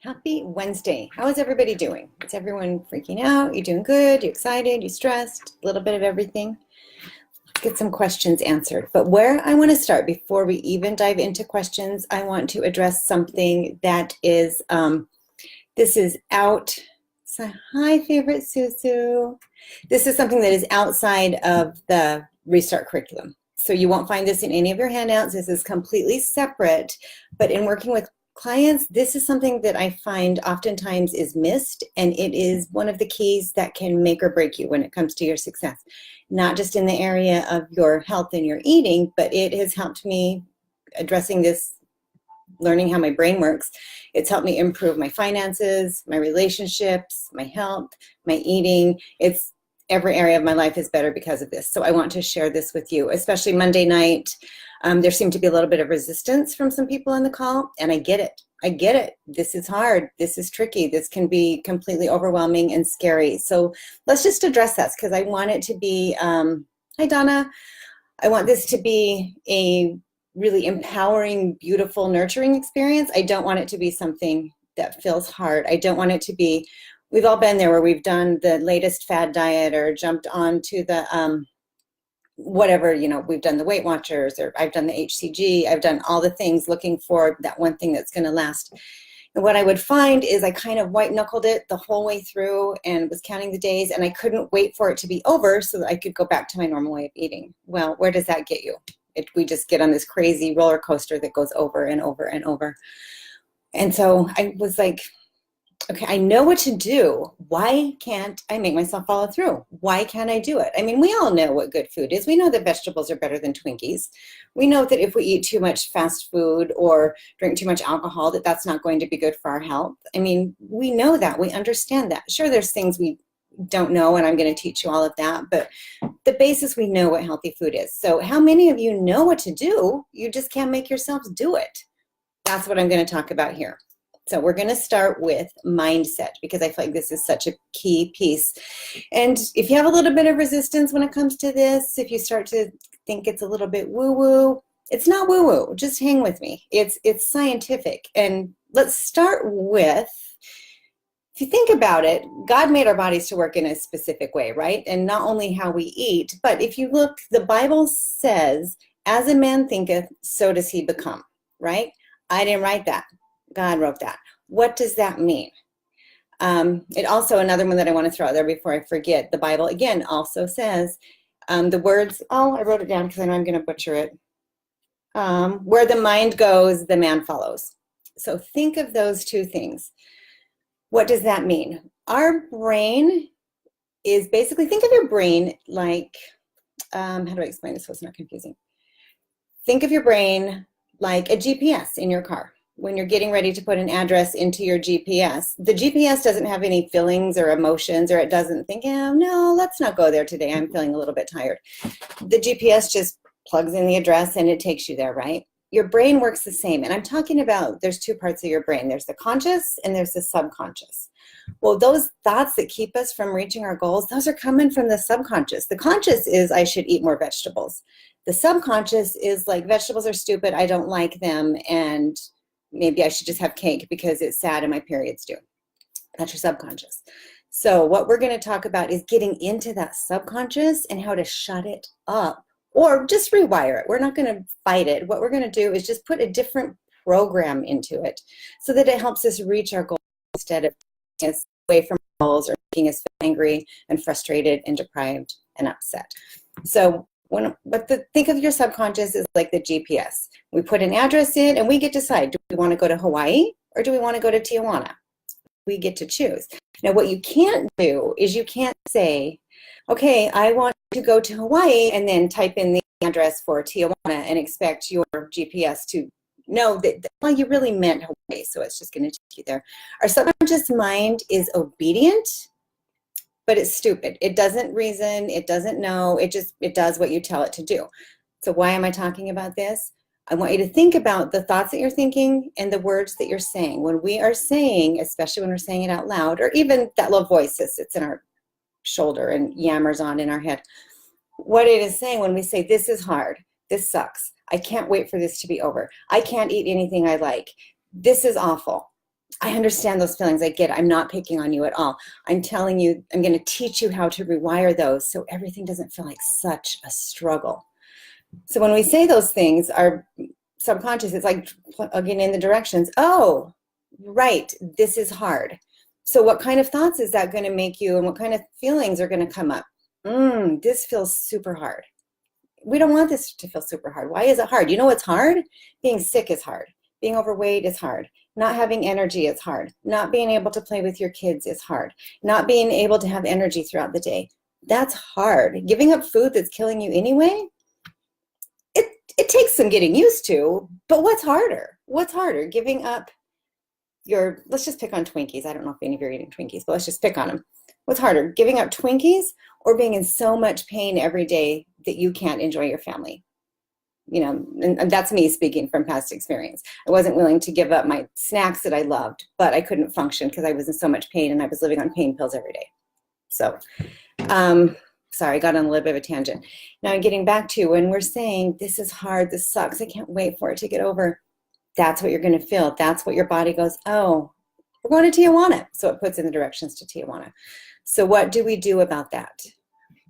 Happy Wednesday. How is everybody doing? Is everyone freaking out? You doing good? You excited? You stressed? A little bit of everything? Let's get some questions answered. But where I want to start before we even dive into questions, I want to address something that is, this is out. So, hi, favorite Susu. This is something that is outside of the Restart curriculum. So you won't find this in any of your handouts. This is completely separate. But in working with clients, this is something that I find oftentimes is missed, and it is one of the keys that can make or break you when it comes to your success. Not just in the area of your health and your eating, but it has helped me addressing this, learning how my brain works. It's helped me improve my finances, my relationships, my health, my eating. It's every area of my life is better because of this. So I want to share this with you, especially Monday night. There seemed to be a little bit of resistance from some people on the call, and I get it. I get it. This is hard. This is tricky. This can be completely overwhelming and scary. So let's just address that, because I want it to be, hi Donna, I want this to be a really empowering, beautiful, nurturing experience. I don't want it to be something that feels hard. I don't want it to be, we've all been there where we've done the latest fad diet or jumped onto the whatever, we've done the Weight Watchers, or I've done the HCG, I've done all the things looking for that one thing that's going to last. And what I would find is I kind of white knuckled it the whole way through and was counting the days, and I couldn't wait for it to be over so that I could go back to my normal way of eating. Well, where does that get you? We just get on this crazy roller coaster that goes over and over and over. And so I was like, okay, I know what to do. Why can't I make myself follow through? Why can't I do it? I mean, we all know what good food is. We know that vegetables are better than Twinkies. We know that if we eat too much fast food or drink too much alcohol, that that's not going to be good for our health. I mean, we know that. We understand that. Sure, there's things we don't know, and I'm going to teach you all of that. But the basis, we know what healthy food is. So how many of you know what to do? You just can't make yourselves do it. That's what I'm going to talk about here. So we're going to start with mindset, because I feel like this is such a key piece. And if you have a little bit of resistance when it comes to this, if you start to think it's a little bit woo-woo, it's not woo-woo. Just hang with me. It's scientific. And let's start with, if you think about it, God made our bodies to work in a specific way, right? And not only how we eat, but if you look, the Bible says, as a man thinketh, so does he become, right? I didn't write that. God wrote that. What does that mean? It also, another one that I want to throw out there before I forget, the Bible, again, also says the words, I wrote it down because I know I'm going to butcher it. Where the mind goes, the man follows. So think of those two things. What does that mean? Our brain is basically, think of your brain like, how do I explain this so it's not confusing? Think of your brain like a GPS in your car. When you're getting ready to put an address into your GPS, the GPS doesn't have any feelings or emotions, or it doesn't think, oh, no, let's not go there today. I'm feeling a little bit tired. The GPS just plugs in the address and it takes you there, right? Your brain works the same. And I'm talking about, there's two parts of your brain. There's the conscious and there's the subconscious. Well, those thoughts that keep us from reaching our goals, those are coming from the subconscious. The conscious is, I should eat more vegetables. The subconscious is like, vegetables are stupid, I don't like them, and maybe I should just have cake because it's sad and my period's due. That's your subconscious. So what we're going to talk about is getting into that subconscious and how to shut it up, or just rewire it. We're not going to fight it. What we're going to do is just put a different program into it so that it helps us reach our goals instead of taking us away from our goals or making us feel angry and frustrated and deprived and upset. So think of your subconscious as like the GPS. We put an address in and we get to decide, do we want to go to Hawaii or do we want to go to Tijuana? We get to choose. Now, what you can't do is you can't say, okay, I want to go to Hawaii, and then type in the address for Tijuana and expect your GPS to know that, well, you really meant Hawaii, so it's just going to take you there. Our subconscious mind is obedient, but it's stupid. It doesn't reason, it doesn't know, it does what you tell it to do. So why am I talking about this? I want you to think about the thoughts that you're thinking and the words that you're saying. When we are saying, especially when we're saying it out loud, or even that little voice that sits in our shoulder and yammers on in our head, what it is saying when we say, this is hard, this sucks, I can't wait for this to be over, I can't eat anything I like, this is awful. I understand those feelings. I get it. I'm not picking on you at all. I'm telling you, I'm going to teach you how to rewire those so everything doesn't feel like such a struggle. So when we say those things, our subconscious, it's like plugging in the directions. Oh, right, this is hard. So what kind of thoughts is that going to make you, and what kind of feelings are going to come up? This feels super hard. We don't want this to feel super hard. Why is it hard? You know what's hard? Being sick is hard. Being overweight is hard. Not having energy is hard. Not being able to play with your kids is hard. Not being able to have energy throughout the day. That's hard. Giving up food that's killing you anyway, it takes some getting used to, but what's harder? What's harder? Giving up your, let's just pick on Twinkies. I don't know if any of you are eating Twinkies, but let's just pick on them. What's harder? Giving up Twinkies or being in so much pain every day that you can't enjoy your family? You know, and that's me speaking from past experience. I wasn't willing to give up my snacks that I loved, but I couldn't function because I was in so much pain and I was living on pain pills every day. So, sorry, I got on a little bit of a tangent. Now I'm getting back to when we're saying, this is hard, this sucks, I can't wait for it to get over. That's what you're going to feel. That's what your body goes, oh, we're going to Tijuana. So it puts in the directions to Tijuana. So what do we do about that?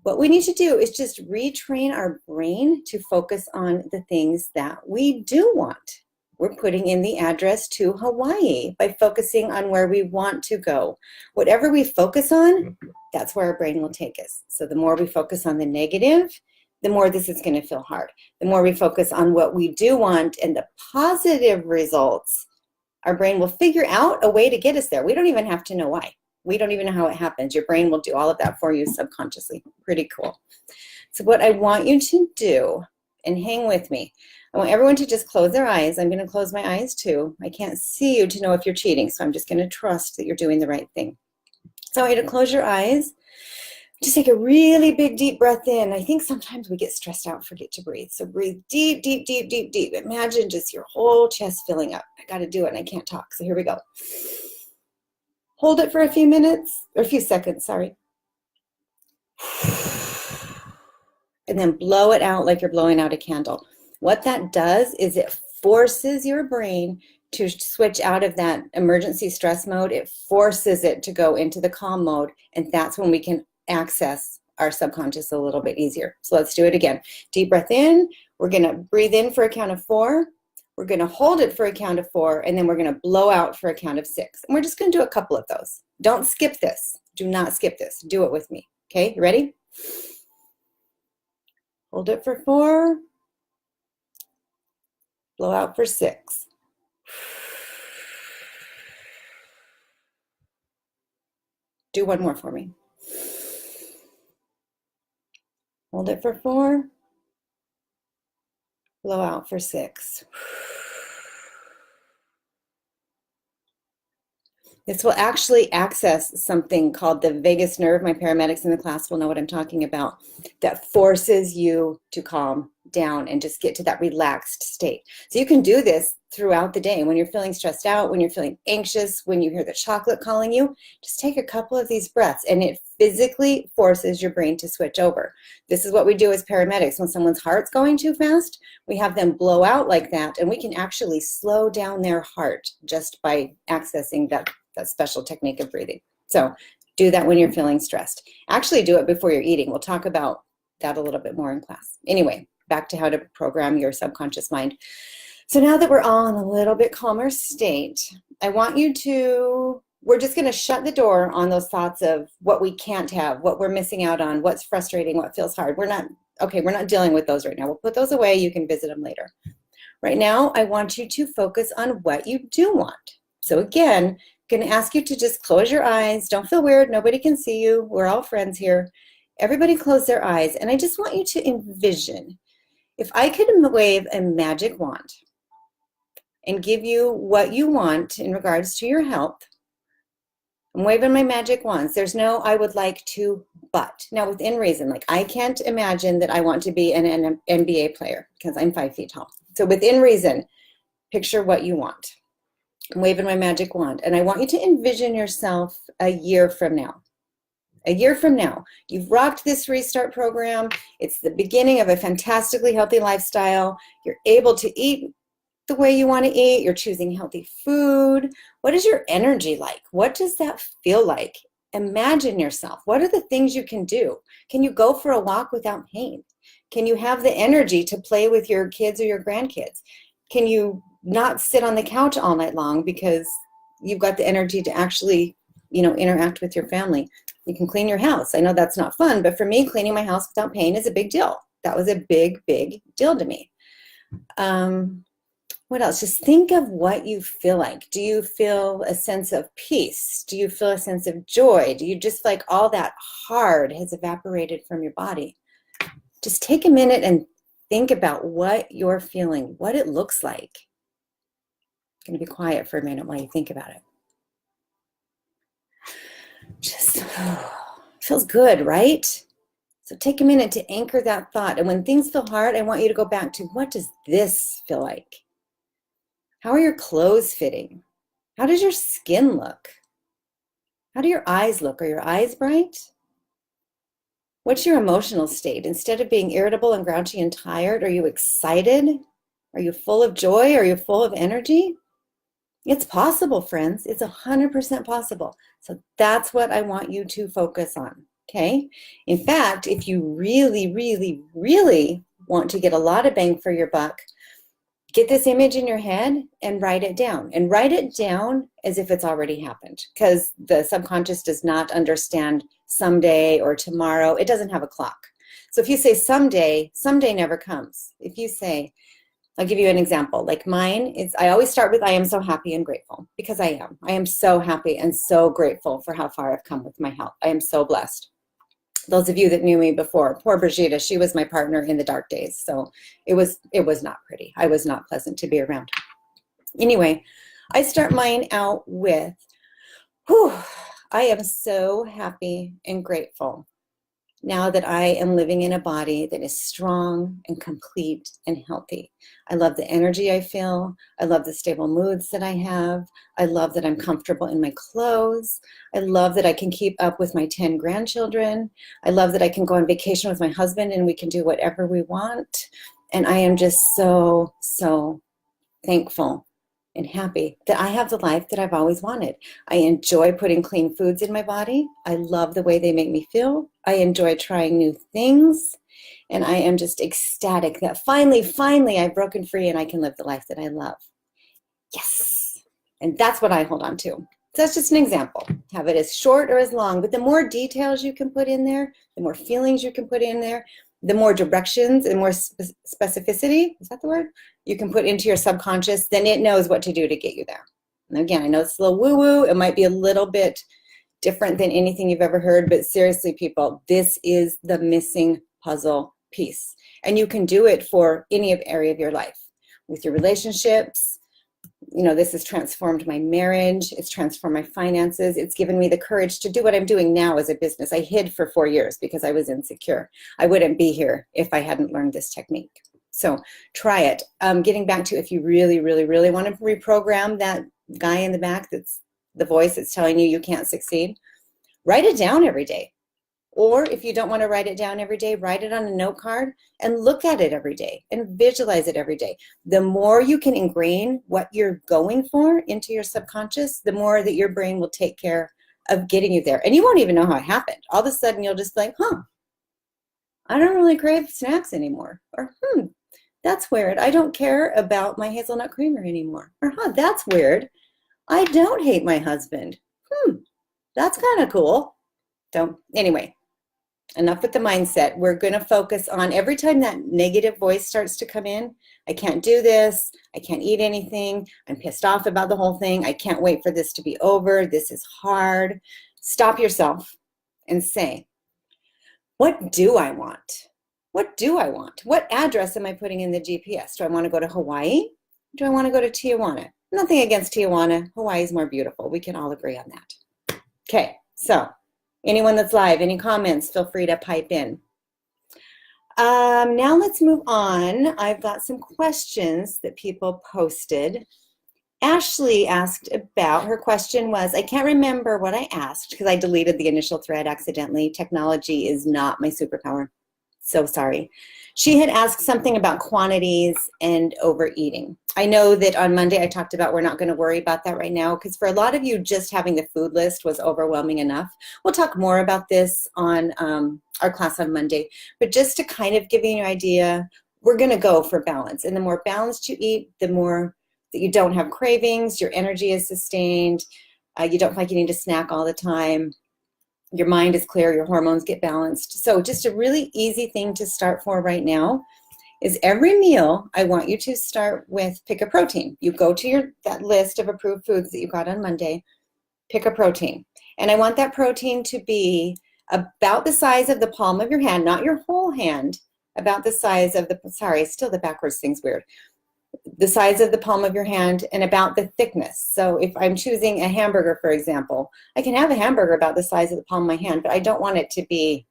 What we need to do is just retrain our brain to focus on the things that we do want. We're putting in the address to Hawaii by focusing on where we want to go. Whatever we focus on, that's where our brain will take us. So the more we focus on the negative, the more this is going to feel hard. The more we focus on what we do want and the positive results, our brain will figure out a way to get us there. We don't even have to know why. We don't even know how it happens. Your brain will do all of that for you subconsciously. Pretty cool. So what I want you to do, and hang with me, I want everyone to just close their eyes. I'm going to close my eyes too. I can't see you to know if you're cheating, so I'm just going to trust that you're doing the right thing. So I want you to close your eyes. Just take a really big, deep breath in. I think sometimes we get stressed out, forget to breathe. So breathe deep, deep, deep, deep, deep. Imagine just your whole chest filling up. I got to do it and I can't talk. So here we go. Hold it for a few minutes, or a few seconds, sorry. And then blow it out like you're blowing out a candle. What that does is it forces your brain to switch out of that emergency stress mode. It forces it to go into the calm mode, and that's when we can access our subconscious a little bit easier. So let's do it again. Deep breath in. We're going to breathe in for a count of 4. We're going to hold it for a count of 4, and then we're going to blow out for a count of 6. And we're just going to do a couple of those. Don't skip this. Do not skip this. Do it with me. Okay, you ready? Hold it for 4. Blow out for 6. Do one more for me. Hold it for 4. Blow out for 6. This will actually access something called the vagus nerve. My paramedics in the class will know what I'm talking about. That forces you to calm down and just get to that relaxed state. So you can do this throughout the day. When you're feeling stressed out, when you're feeling anxious, when you hear the chocolate calling you, just take a couple of these breaths and it physically forces your brain to switch over. This is what we do as paramedics. When someone's heart's going too fast, we have them blow out like that, and we can actually slow down their heart just by accessing that special technique of breathing. So do that when you're feeling stressed. Actually do it before you're eating. We'll talk about that a little bit more in class. Anyway, back to how to program your subconscious mind. So now that we're all in a little bit calmer state, I want you to, we're just going to shut the door on those thoughts of what we can't have, what we're missing out on, what's frustrating, what feels hard. We're not dealing with those right now. We'll put those away. You can visit them later. Right now, I want you to focus on what you do want. So again, I'm going to ask you to just close your eyes. Don't feel weird. Nobody can see you. We're all friends here. Everybody close their eyes. And I just want you to envision, if I could wave a magic wand and give you what you want in regards to your health. I'm waving my magic wands. There's no I would like to, but. Now within reason, like I can't imagine that I want to be an NBA player because I'm 5 feet tall. So within reason, picture what you want. I'm waving my magic wand, and I want you to envision yourself a year from now. A year from now, you've rocked this restart program. It's the beginning of a fantastically healthy lifestyle. You're able to eat the way you want to eat. You're choosing healthy food. What is your energy like? What does that feel like? Imagine yourself. What are the things you can do? Can you go for a walk without pain? Can you have the energy to play with your kids or your grandkids? Can you not sit on the couch all night long because you've got the energy to actually, interact with your family? You can clean your house. I know that's not fun, but for me, cleaning my house without pain is a big deal. That was a big, big deal to me. What else? Just think of what you feel like. Do you feel a sense of peace? Do you feel a sense of joy? Do you just like all that hard has evaporated from your body? Just take a minute and think about what you're feeling, what it looks like. I'm going to be quiet for a minute while you think about it. Just feels good, right? So take a minute to anchor that thought. And when things feel hard, I want you to go back to, what does this feel like? How are your clothes fitting? How does your skin look? How do your eyes look? Are your eyes bright? What's your emotional state? Instead of being irritable and grouchy and tired, are you excited? Are you full of joy? Are you full of energy? It's possible, friends. It's 100% possible. So that's what I want you to focus on, okay? In fact, if you really, really, really want to get a lot of bang for your buck, get this image in your head and write it down. And write it down as if it's already happened, because the subconscious does not understand someday or tomorrow. It doesn't have a clock. So if you say someday, someday never comes. If you say, I'll give you an example. Like mine is, I always start with, I am so happy and grateful, because I am. I am so happy and so grateful for how far I've come with my health. I am so blessed. Those of you that knew me before, poor Brigitte, she was my partner in the dark days. So it was not pretty. I was not pleasant to be around. Anyway, I start mine out with, I am so happy and grateful now that I am living in a body that is strong and complete and healthy. I love the energy I feel. I love the stable moods that I have. I love that I'm comfortable in my clothes. I love that I can keep up with my 10 grandchildren. I love that I can go on vacation with my husband and we can do whatever we want. And I am just so, so thankful and happy that I have the life that I've always wanted. I enjoy putting clean foods in my body. I love the way they make me feel. I enjoy trying new things. And I am just ecstatic that finally, I've broken free and I can live the life that I love. Yes. And that's what I hold on to. So that's just an example. Have it as short or as long, but the more details you can put in there, the more feelings you can put in there, the more directions and more specificity, is that the word? You can put into your subconscious, then it knows what to do to get you there. And again, I know it's a little woo-woo. It might be a little bit different than anything you've ever heard, but seriously, people, this is the missing puzzle piece. And you can do it for any area of your life. With your relationships, this has transformed my marriage. It's transformed my finances. It's given me the courage to do what I'm doing now as a business. I hid for 4 years because I was insecure. I wouldn't be here if I hadn't learned this technique. So try it. Getting back to, if you really, really, really want to reprogram that guy in the back, that's the voice that's telling you can't succeed, write it down every day. Or if you don't want to write it down every day, write it on a note card and look at it every day and visualize it every day. The more you can ingrain what you're going for into your subconscious, the more that your brain will take care of getting you there. And you won't even know how it happened. All of a sudden, you'll just be like, I don't really crave snacks anymore. Or, that's weird. I don't care about my hazelnut creamer anymore. Or, that's weird. I don't hate my husband. That's kind of cool. Anyway. Enough with the mindset. We're going to focus on every time that negative voice starts to come in. I can't do this. I can't eat anything. I'm pissed off about the whole thing. I can't wait for this to be over. This is hard. Stop yourself and say, what do I want? What do I want? What address am I putting in the GPS? Do I want to go to Hawaii? Do I want to go to Tijuana? Nothing against Tijuana. Hawaii is more beautiful. We can all agree on that. Okay, so anyone that's live, any comments, feel free to pipe in. Now let's move on. I've got some questions that people posted. Ashley asked about, her question was, I can't remember what I asked because I deleted the initial thread accidentally. Technology is not my superpower. So sorry. She had asked something about quantities and overeating. I know that on Monday I talked about we're not going to worry about that right now because for a lot of you, just having the food list was overwhelming enough. We'll talk more about this on our class on Monday, but just to kind of give you an idea, we're going to go for balance. And the more balanced you eat, the more that you don't have cravings, your energy is sustained, you don't feel like you need to snack all the time, your mind is clear, your hormones get balanced. So just a really easy thing to start for right now is every meal, I want you to start with pick a protein. You go to that list of approved foods that you got on Monday, pick a protein. And I want that protein to be about the size of the palm of your hand, not your whole hand, about the size of the, sorry, still the backwards thing's weird. The size of the palm of your hand and about the thickness. So if I'm choosing a hamburger, for example, I can have a hamburger about the size of the palm of my hand, but I don't want it to be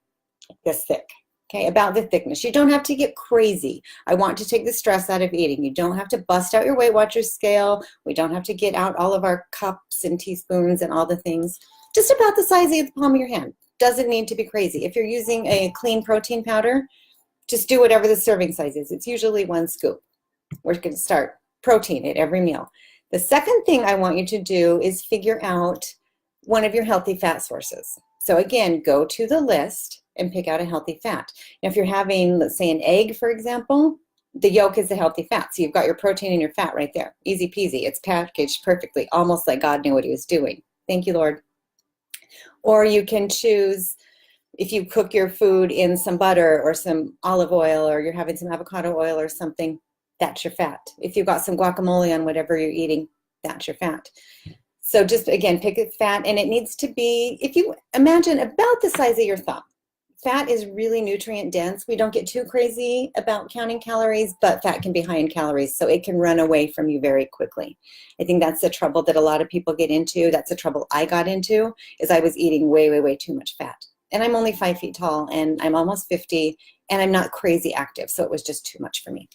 this thick. Okay, about the thickness. You don't have to get crazy. I want to take the stress out of eating. You don't have to bust out your Weight Watchers scale. We don't have to get out all of our cups and teaspoons and all the things. Just about the size of the palm of your hand. Doesn't need to be crazy. If you're using a clean protein powder, just do whatever the serving size is. It's usually 1 scoop. We're going to start protein at every meal. The second thing I want you to do is figure out one of your healthy fat sources. So again, go to the list and pick out a healthy fat. Now, if you're having, let's say, an egg, for example, the yolk is the healthy fat. So you've got your protein and your fat right there. Easy peasy. It's packaged perfectly, almost like God knew what he was doing. Thank you, Lord. Or you can choose, if you cook your food in some butter or some olive oil, or you're having some avocado oil or something, that's your fat. If you've got some guacamole on whatever you're eating, that's your fat. So just, again, pick a fat, and it needs to be, if you imagine, about the size of your thumb. Fat is really nutrient dense. We don't get too crazy about counting calories, but fat can be high in calories, so it can run away from you very quickly. I think that's the trouble that a lot of people get into. That's the trouble I got into, is I was eating way, way, way too much fat. And I'm only 5 feet tall, and I'm almost 50, and I'm not crazy active, so it was just too much for me.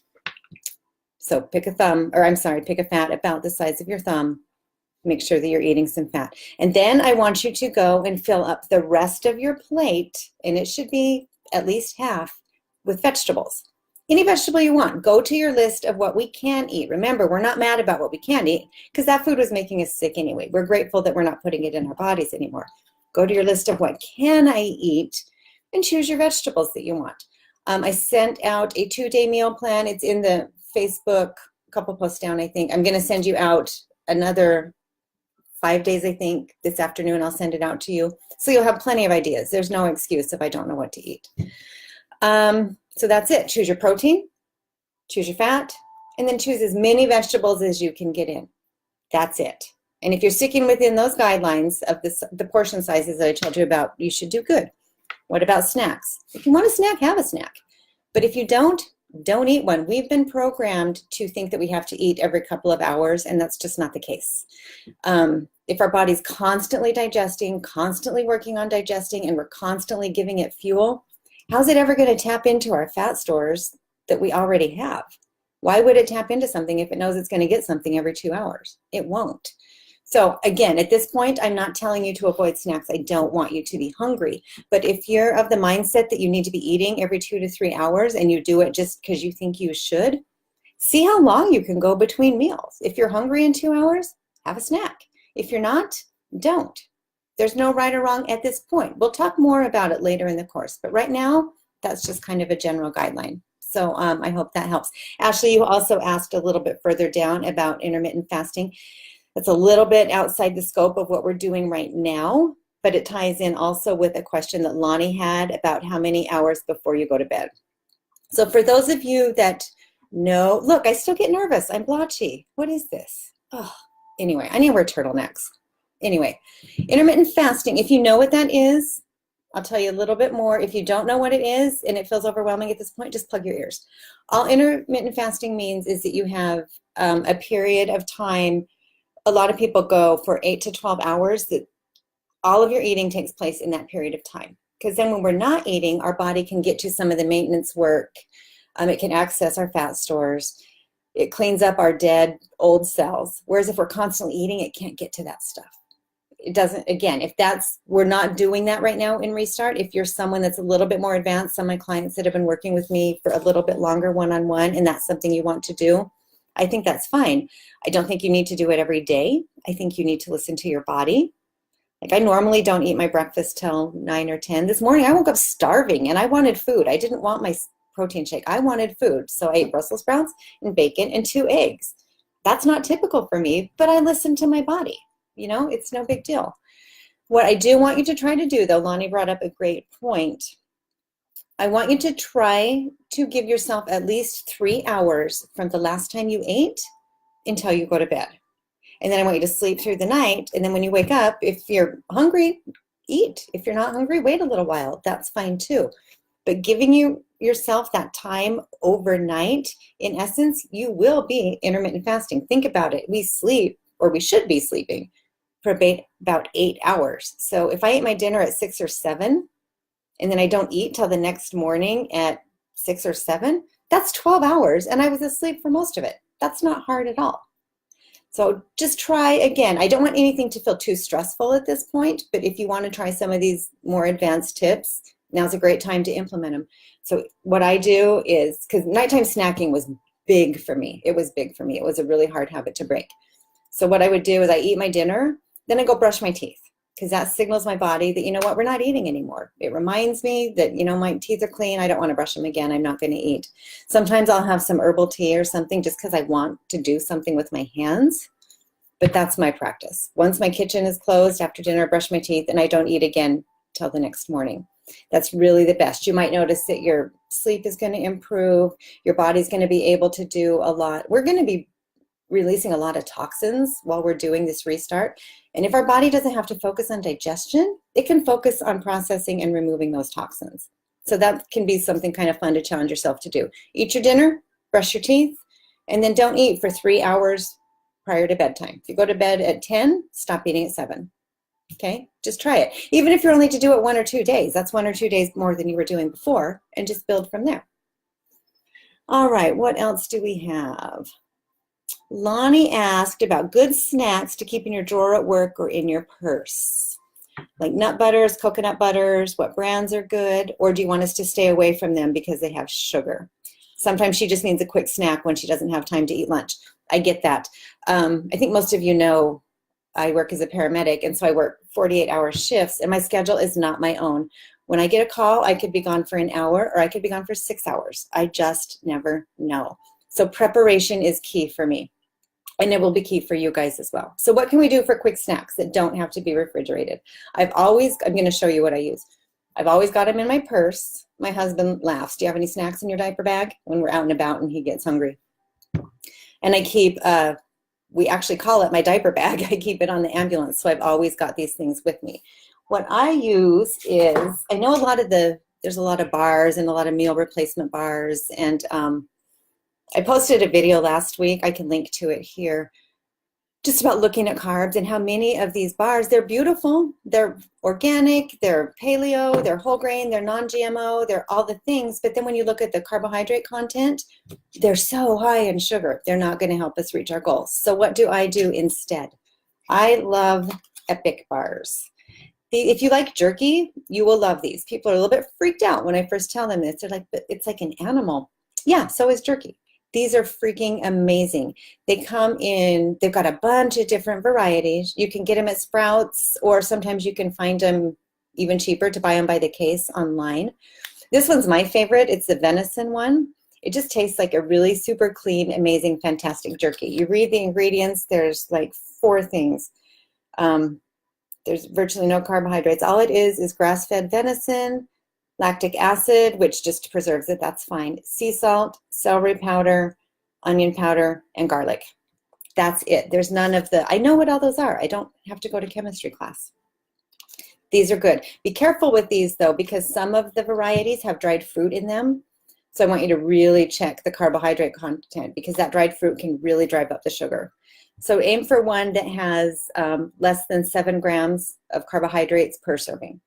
So pick a fat about the size of your thumb. Make sure that you're eating some fat. And then I want you to go and fill up the rest of your plate, and it should be at least half, with vegetables. Any vegetable you want. Go to your list of what we can eat. Remember, we're not mad about what we can't eat because that food was making us sick anyway. We're grateful that we're not putting it in our bodies anymore. Go to your list of what can I eat and choose your vegetables that you want. I sent out a 2-day meal plan. It's in the Facebook, a couple posts down, I think. I'm going to send you out another 5 days, I think. This afternoon, I'll send it out to you. So you'll have plenty of ideas. There's no excuse if I don't know what to eat. So that's it. Choose your protein, choose your fat, and then choose as many vegetables as you can get in. That's it. And if you're sticking within those guidelines of the portion sizes that I told you about, you should do good. What about snacks? If you want a snack, have a snack. But if you don't eat one. We've been programmed to think that we have to eat every couple of hours, and that's just not the case. If our body's constantly digesting, constantly working on digesting, and we're constantly giving it fuel, how's it ever going to tap into our fat stores that we already have? Why would it tap into something if it knows it's going to get something every 2 hours? It won't. So again, at this point, I'm not telling you to avoid snacks. I don't want you to be hungry. But if you're of the mindset that you need to be eating every 2 to 3 hours and you do it just because you think you should, see how long you can go between meals. If you're hungry in 2 hours, have a snack. If you're not, don't. There's no right or wrong at this point. We'll talk more about it later in the course. But right now, that's just kind of a general guideline. So I hope that helps. Ashley, you also asked a little bit further down about intermittent fasting. That's a little bit outside the scope of what we're doing right now, but it ties in also with a question that Lonnie had about how many hours before you go to bed. So for those of you that know, look, I still get nervous. I'm blotchy. What is this? Oh, anyway, I need to wear turtlenecks. Anyway, intermittent fasting, if you know what that is, I'll tell you a little bit more. If you don't know what it is and it feels overwhelming at this point, just plug your ears. All intermittent fasting means is that you have a period of time. A lot of people go for 8 to 12 hours, that all of your eating takes place in that period of time. Because then when we're not eating, our body can get to some of the maintenance work. It can access our fat stores. It cleans up our dead old cells. Whereas if we're constantly eating, it can't get to that stuff. it doesn't, again, if that's, we're not doing that right now in Restart. If you're someone that's a little bit more advanced, some of my clients that have been working with me for a little bit longer one-on-one, and that's something you want to do, I think that's fine. I don't think you need to do it every day. I think you need to listen to your body. Like, I normally don't eat my breakfast till 9 or 10. This morning I woke up starving and I wanted food. I didn't want my protein shake. I wanted food. So I ate Brussels sprouts and bacon and 2 eggs. That's not typical for me, but I listened to my body. You know, it's no big deal. What I do want you to try to do, though, Lonnie brought up a great point. I want you to try to give yourself at least 3 hours from the last time you ate until you go to bed. And then I want you to sleep through the night. And then when you wake up, if you're hungry, eat. If you're not hungry, wait a little while. That's fine too. But giving yourself that time overnight, in essence, you will be intermittent fasting. Think about it. We sleep, or we should be sleeping, for about 8 hours. So if I eat my dinner at 6 or 7, and then I don't eat till the next morning at 6 or 7, that's 12 hours, and I was asleep for most of it. That's not hard at all. So just try again. I don't want anything to feel too stressful at this point, but if you want to try some of these more advanced tips, now's a great time to implement them. So what I do is, because nighttime snacking was big for me. It was big for me. It was a really hard habit to break. So what I would do is I eat my dinner, then I go brush my teeth, because that signals my body that, you know what, we're not eating anymore. It reminds me that, you know, my teeth are clean. I don't want to brush them again. I'm not going to eat. Sometimes I'll have some herbal tea or something just because I want to do something with my hands. But that's my practice. Once my kitchen is closed after dinner, I brush my teeth, and I don't eat again till the next morning. That's really the best. You might notice that your sleep is going to improve. Your body's going to be able to do a lot. We're going to be releasing a lot of toxins while we're doing this restart. And if our body doesn't have to focus on digestion, it can focus on processing and removing those toxins. So that can be something kind of fun to challenge yourself to do. Eat your dinner, brush your teeth, and then don't eat for 3 hours prior to bedtime. If you go to bed at 10, stop eating at 7. Okay, just try it. Even if you're only to do it 1 or 2 days, that's 1 or 2 days more than you were doing before, and just build from there. All right, what else do we have? Lonnie asked about good snacks to keep in your drawer at work or in your purse. Like nut butters, coconut butters, what brands are good, or do you want us to stay away from them because they have sugar? Sometimes she just needs a quick snack when she doesn't have time to eat lunch. I get that. I think most of you know I work as a paramedic, and so I work 48-hour shifts, and my schedule is not my own. When I get a call, I could be gone for an hour, or I could be gone for 6 hours. I just never know. So preparation is key for me, and it will be key for you guys as well. So what can we do for quick snacks that don't have to be refrigerated? I'm going to show you what I use. I've always got them in my purse. My husband laughs. Do you have any snacks in your diaper bag? When we're out and about and he gets hungry. And I keep, we actually call it my diaper bag. I keep it on the ambulance. So I've always got these things with me. What I use is, I know there's a lot of bars and a lot of meal replacement bars. And I posted a video last week. I can link to it here. Just about looking at carbs and how many of these bars, they're beautiful, they're organic, they're paleo, they're whole grain, they're non-GMO, they're all the things. But then when you look at the carbohydrate content, they're so high in sugar, they're not going to help us reach our goals. So what do I do instead? I love Epic bars. If you like jerky, you will love these. People are a little bit freaked out when I first tell them this. They're like, but it's like an animal. Yeah, so is jerky. These are freaking amazing. They come in, they've got a bunch of different varieties. You can get them at Sprouts, or sometimes you can find them even cheaper to buy them by the case online. This one's my favorite. It's the venison one. It just tastes like a really super clean, amazing, fantastic jerky. You read the ingredients, there's like 4 things. There's virtually no carbohydrates. All it is grass-fed venison, lactic acid, which just preserves it, that's fine. Sea salt, celery powder, onion powder, and garlic. That's it. There's none of I know what all those are. I don't have to go to chemistry class. These are good. Be careful with these though, because some of the varieties have dried fruit in them. So I want you to really check the carbohydrate content, because that dried fruit can really drive up the sugar. So aim for one that has less than 7 grams of carbohydrates per serving.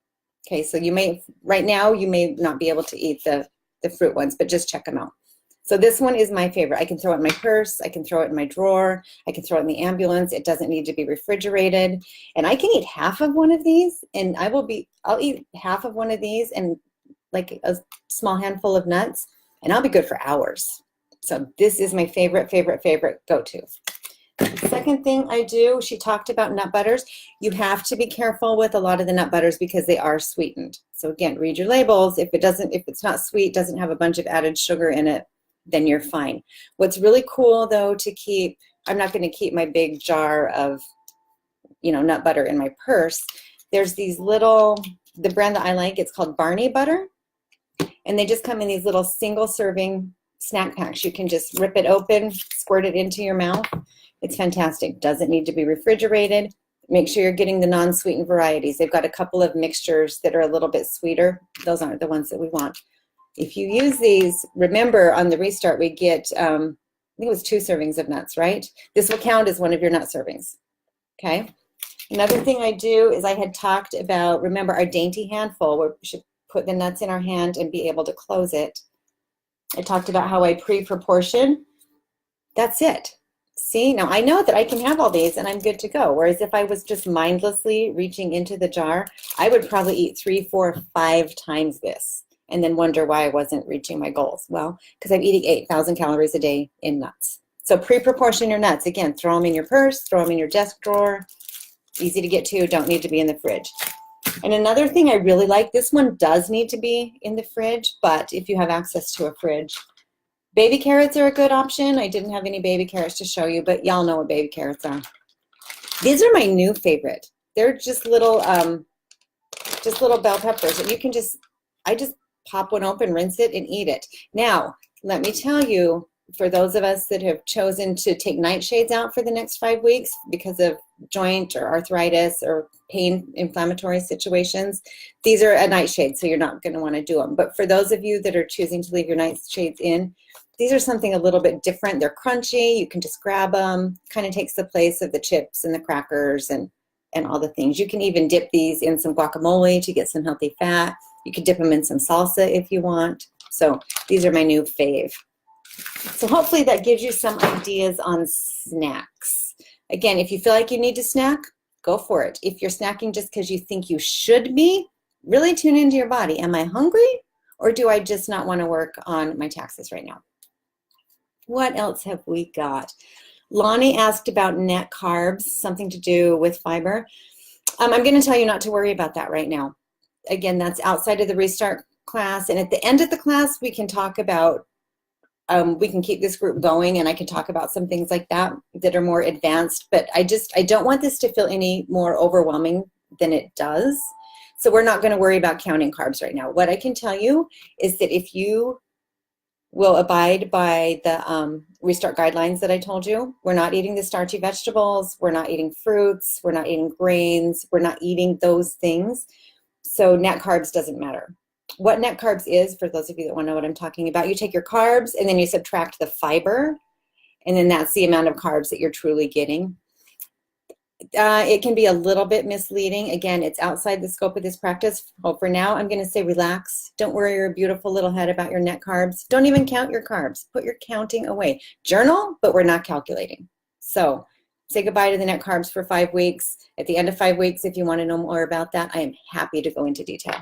Okay, so right now you may not be able to eat the fruit ones, but just check them out. So this one is my favorite. I can throw it in my purse. I can throw it in my drawer. I can throw it in the ambulance. It doesn't need to be refrigerated. And I can eat half of one of these, and I'll eat half of one of these and like a small handful of nuts, and I'll be good for hours. So this is my favorite go-to. The second thing I do, she talked about nut butters. You have to be careful with a lot of the nut butters because they are sweetened. So again, read your labels. If it's not sweet, doesn't have a bunch of added sugar in it, then you're fine. What's really cool though to keep, I'm not going to keep my big jar of, nut butter in my purse. There's these little, the brand that I like, it's called Barney Butter. And they just come in these little single serving snack packs. You can just rip it open, squirt it into your mouth. It's fantastic. Doesn't need to be refrigerated. Make sure you're getting the non-sweetened varieties. They've got a couple of mixtures that are a little bit sweeter. Those aren't the ones that we want. If you use these, remember on the restart we get, I think it was 2 servings of nuts, right? This will count as one of your nut servings, okay? Another thing I do is I had talked about, remember our dainty handful, where we should put the nuts in our hand and be able to close it. I talked about how I pre-proportion. That's it. See, now I know that I can have all these and I'm good to go. Whereas if I was just mindlessly reaching into the jar, I would probably eat 3, 4, 5 times this and then wonder why I wasn't reaching my goals. Well, because I'm eating 8,000 calories a day in nuts. So pre-proportion your nuts. Again, throw them in your purse, throw them in your desk drawer. Easy to get to, don't need to be in the fridge. And another thing I really like, this one does need to be in the fridge, but if you have access to a fridge, baby carrots are a good option. I didn't have any baby carrots to show you, but y'all know what baby carrots are. These are my new favorite. They're just little bell peppers, and you can I just pop one open, rinse it, and eat it. Now, let me tell you, for those of us that have chosen to take nightshades out for the next 5 weeks because of joint or arthritis or pain, inflammatory situations, these are a nightshade, so you're not going to want to do them. But for those of you that are choosing to leave your nightshades in, these are something a little bit different. They're crunchy. You can just grab them. Kind of takes the place of the chips and the crackers and all the things. You can even dip these in some guacamole to get some healthy fat. You can dip them in some salsa if you want. So these are my new fave. So hopefully that gives you some ideas on snacks. Again, if you feel like you need to snack, go for it. If you're snacking just because you think you should be, really tune into your body. Am I hungry, or do I just not want to work on my taxes right now? What else have we got? Lonnie asked about net carbs, something to do with fiber. I'm going to tell you not to worry about that right now. Again, that's outside of the restart class. And at the end of the class, we can talk about, we can keep this group going, and I can talk about some things like that that are more advanced. But I don't want this to feel any more overwhelming than it does. So we're not going to worry about counting carbs right now. What I can tell you is that if you will abide by the restart guidelines that I told you, we're not eating the starchy vegetables, we're not eating fruits, we're not eating grains, we're not eating those things. So net carbs doesn't matter. What net carbs is, for those of you that want to know what I'm talking about, you take your carbs and then you subtract the fiber, and then that's the amount of carbs that you're truly getting. It can be a little bit misleading. Again, it's outside the scope of this practice. Well, for now, I'm going to say relax. Don't worry your beautiful little head about your net carbs. Don't even count your carbs. Put your counting away. Journal, but we're not calculating. So say goodbye to the net carbs for 5 weeks. At the end of 5 weeks, if you want to know more about that, I am happy to go into detail.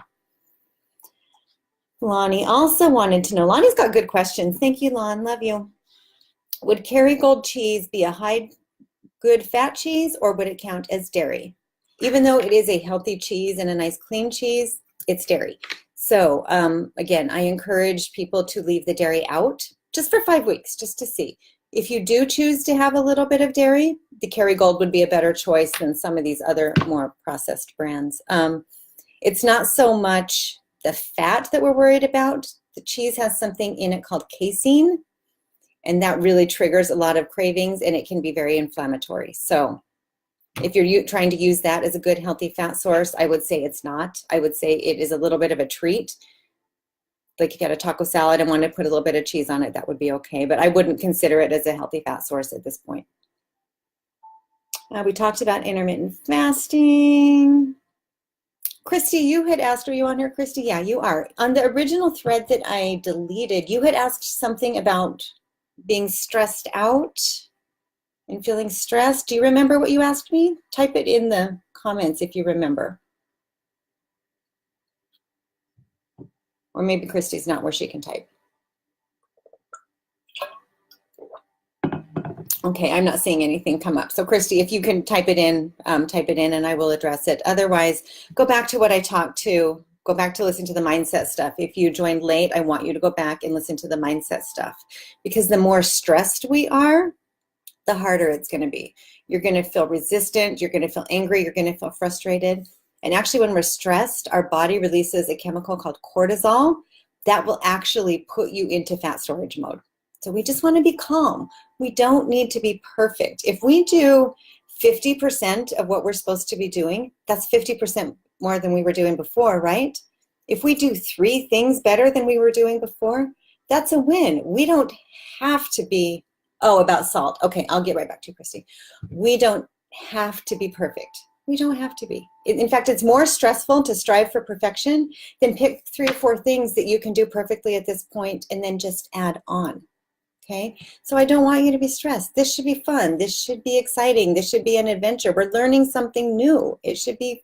Lonnie also wanted to know, Lonnie's got good questions. Thank you, Lon. Love you. Would Kerrygold cheese be a high good fat cheese, or would it count as dairy? Even though it is a healthy cheese and a nice clean cheese, it's dairy. So again, I encourage people to leave the dairy out just for 5 weeks, just to see. If you do choose to have a little bit of dairy, the Kerrygold would be a better choice than some of these other more processed brands. It's not so much the fat that we're worried about. The cheese has something in it called casein, and that really triggers a lot of cravings, and it can be very inflammatory. So if you're trying to use that as a good healthy fat source, I would say it's not. I would say it is a little bit of a treat. Like you got a taco salad and want to put a little bit of cheese on it, that would be okay. But I wouldn't consider it as a healthy fat source at this point. We talked about intermittent fasting. Christy, you had asked, are you on here, Christy? Yeah, you are. On the original thread that I deleted, you had asked something about being stressed out and feeling stressed. Do you remember what you asked me? Type it in the comments if you remember. Or maybe Christy's not where she can type. Okay, I'm not seeing anything come up. So Christy, if you can type it in and I will address it. Otherwise, go back to what I talked to. Go back to listen to the mindset stuff. If you joined late, I want you to go back and listen to the mindset stuff. Because the more stressed we are, the harder it's going to be. You're going to feel resistant. You're going to feel angry. You're going to feel frustrated. And actually, when we're stressed, our body releases a chemical called cortisol that will actually put you into fat storage mode. So we just want to be calm. We don't need to be perfect. If we do 50% of what we're supposed to be doing, that's 50% more than we were doing before, right? If we do 3 things better than we were doing before, that's a win. We don't have to be, oh, about salt. Okay, I'll get right back to you, Christy. We don't have to be perfect. We don't have to be. In fact, it's more stressful to strive for perfection than pick 3 or 4 things that you can do perfectly at this point and then just add on. Okay, so I don't want you to be stressed. This should be fun. This should be exciting. This should be an adventure. We're learning something new. It should be,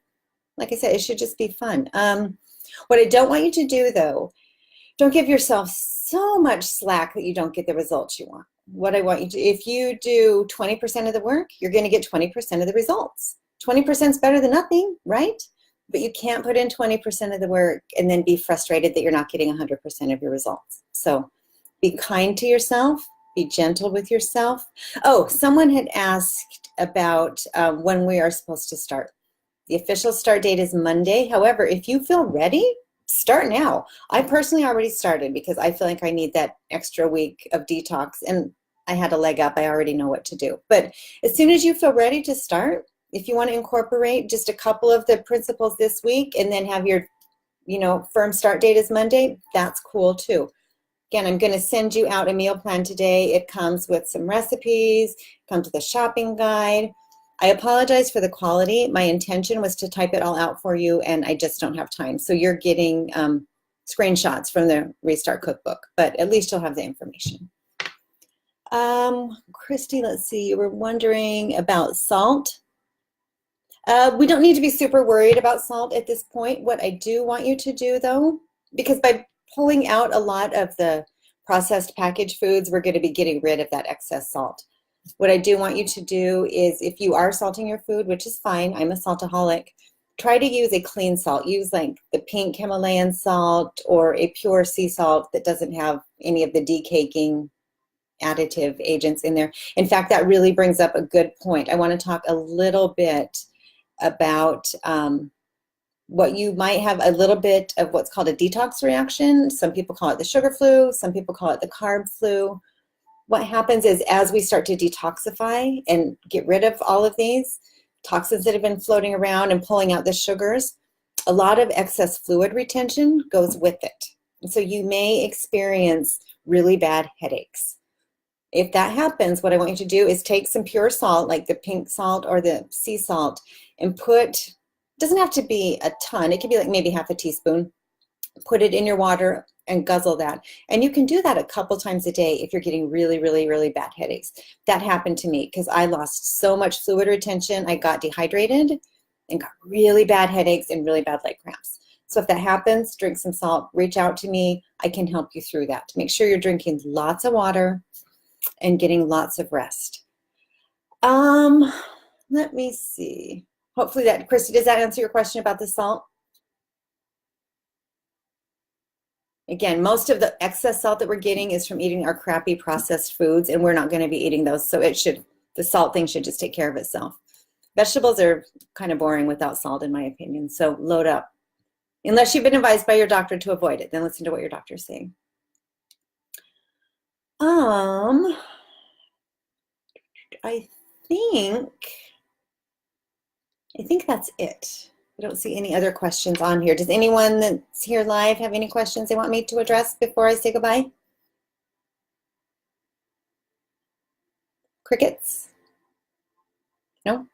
like I said, it should just be fun. What I don't want you to do, though, don't give yourself so much slack that you don't get the results you want. What I want you to, if you do 20% of the work, you're going to get 20% of the results. 20% is better than nothing, right? But you can't put in 20% of the work and then be frustrated that you're not getting 100% of your results. So be kind to yourself. Be gentle with yourself. Oh, someone had asked about when we are supposed to start. The official start date is Monday. However, if you feel ready, start now. I personally already started because I feel like I need that extra week of detox, and I had a leg up. I already know what to do. But as soon as you feel ready to start, if you want to incorporate just a couple of the principles this week and then have your, firm start date is Monday, that's cool too. Again, I'm going to send you out a meal plan today. It comes with some recipes, comes with a shopping guide. I apologize for the quality. My intention was to type it all out for you, and I just don't have time. So you're getting screenshots from the Restart Cookbook, but at least you'll have the information. Christy, let's see, you were wondering about salt. We don't need to be super worried about salt at this point. What I do want you to do, though, because by pulling out a lot of the processed packaged foods, we're going to be getting rid of that excess salt. What I do want you to do is, if you are salting your food, which is fine, I'm a saltaholic, try to use a clean salt. Use like the pink Himalayan salt or a pure sea salt that doesn't have any of the decaking additive agents in there. In fact, that really brings up a good point. I want to talk a little bit about what you might have a little bit of what's called a detox reaction. Some people call it the sugar flu. Some people call it the carb flu. What happens is, as we start to detoxify and get rid of all of these toxins that have been floating around and pulling out the sugars, a lot of excess fluid retention goes with it. And so you may experience really bad headaches. If that happens, what I want you to do is take some pure salt, like the pink salt or the sea salt, and put, doesn't have to be a ton, it could be like maybe half a teaspoon. Put it in your water and guzzle that. And you can do that a couple times a day if you're getting really, really, really bad headaches. That happened to me because I lost so much fluid retention. I got dehydrated and got really bad headaches and really bad leg cramps. So if that happens, drink some salt, reach out to me. I can help you through that. Make sure you're drinking lots of water and getting lots of rest. Let me see. Hopefully that, Christy, does that answer your question about the salt? Again, most of the excess salt that we're getting is from eating our crappy processed foods, and we're not going to be eating those. So the salt thing should just take care of itself. Vegetables are kind of boring without salt, in my opinion. So load up. Unless you've been advised by your doctor to avoid it, then listen to what your doctor's saying. I think that's it. I don't see any other questions on here. Does anyone that's here live have any questions they want me to address before I say goodbye? Crickets? No?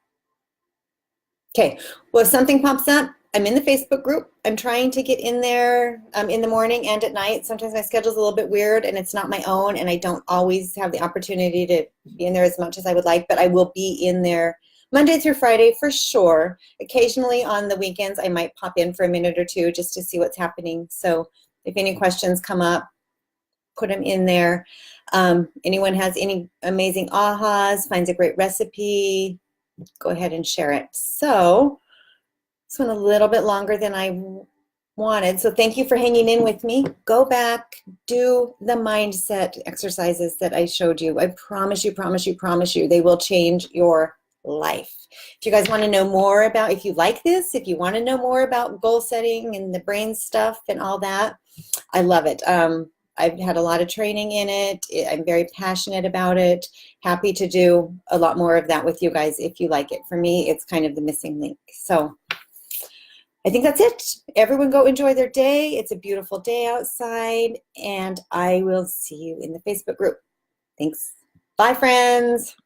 Okay. Well, if something pops up, I'm in the Facebook group. I'm trying to get in there in the morning and at night. Sometimes my schedule's a little bit weird and it's not my own, and I don't always have the opportunity to be in there as much as I would like, but I will be in there Monday through Friday for sure. Occasionally on the weekends, I might pop in for a minute or two just to see what's happening. So if any questions come up, put them in there. Anyone has any amazing ahas, finds a great recipe, go ahead and share it. So this one a little bit longer than I wanted. So thank you for hanging in with me. Go back, do the mindset exercises that I showed you. I promise you, promise you, promise you, they will change your life. If you guys want to know more about, if you like this, if you want to know more about goal setting and the brain stuff and all that, I love it. I've had a lot of training in it. I'm very passionate about it. Happy to do a lot more of that with you guys if you like it. For me, it's kind of the missing link. So I think that's it. Everyone go enjoy their day. It's a beautiful day outside, and I will see you in the Facebook group. Thanks. Bye, friends.